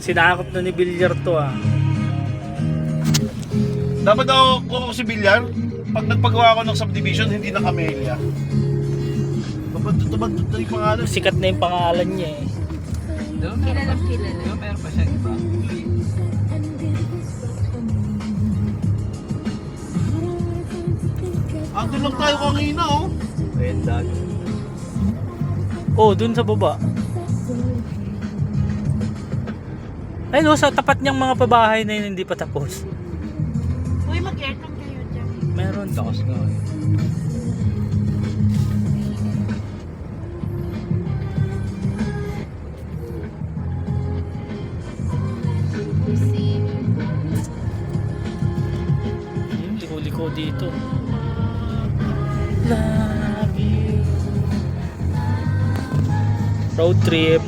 Sinakop na ni Villar to ah. Dapat daw kung ako si Villar, pag nagpagawa ako ng subdivision, hindi na Camellia. Babantut na yung pangalan. Sikat na yung pangalan niya eh. Kilalang kilala. Meron pa siya iba. Andun lang tayo kanina oh. Ayan dati. Oh, dun sa baba. Ay no, sa tapat niyang mga pabahay na yun hindi pa tapos. Uy, mag-aircon kayo dyan. Meron. Lakas nga eh. Yung liko-liko dito. Love you. Road trip.